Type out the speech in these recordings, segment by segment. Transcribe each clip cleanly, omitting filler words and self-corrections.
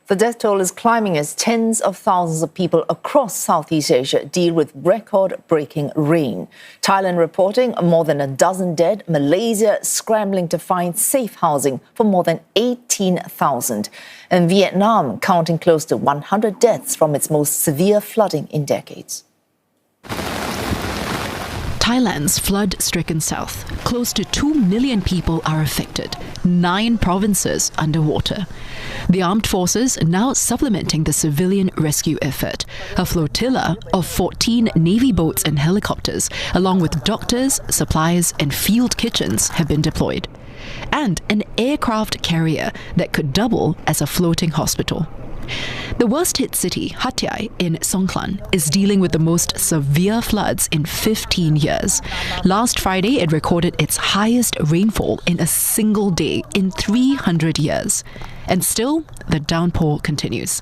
The death toll is climbing as tens of thousands of people across Southeast Asia deal with record-breaking rain. Thailand reporting more than a dozen dead, Malaysia scrambling to find safe housing for more than 18,000, and Vietnam counting close to 100 deaths from its most severe flooding in decades. Thailand's flood-stricken south. Close to 2 million people are affected, 9 provinces underwater. The armed forces are now supplementing the civilian rescue effort. A flotilla of 14 Navy boats and helicopters, along with doctors, supplies and field kitchens have been deployed. And an aircraft carrier that could double as a floating hospital. The worst-hit city, Hat Yai in Songkhlan, is dealing with the most severe floods in 15 years. Last Friday, it recorded its highest rainfall in a single day in 300 years. And still, the downpour continues.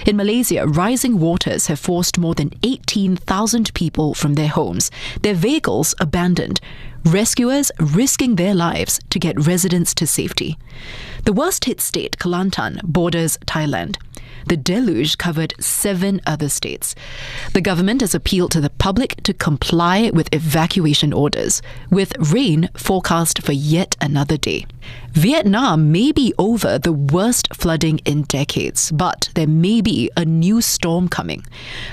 In Malaysia, rising waters have forced more than 18,000 people from their homes, their vehicles abandoned, rescuers risking their lives to get residents to safety. The worst-hit state, Kelantan, borders Thailand. The deluge covered 7 other states. The government has appealed to the public to comply with evacuation orders, with rain forecast for yet another day. Vietnam may be over the worst flooding in decades, but there may be a new storm coming.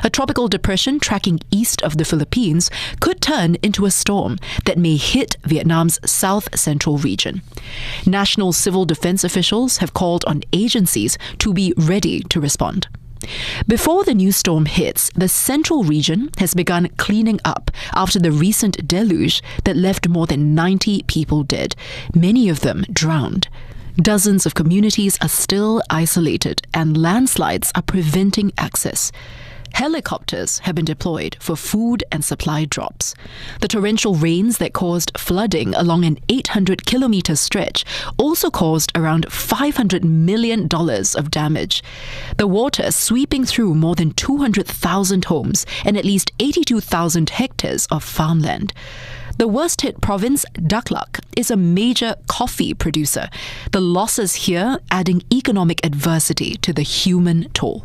A tropical depression tracking east of the Philippines could turn into a storm that may hit Vietnam's south-central region. National civil defense officials have called on agencies to be ready to respond. Before the new storm hits, the central region has begun cleaning up after the recent deluge that left more than 90 people dead, many of them drowned. Dozens of communities are still isolated and landslides are preventing access. Helicopters have been deployed for food and supply drops. The torrential rains that caused flooding along an 800-kilometer stretch also caused around $500 million of damage. The water sweeping through more than 200,000 homes and at least 82,000 hectares of farmland. The worst-hit province, Daklak, is a major coffee producer. The losses here adding economic adversity to the human toll.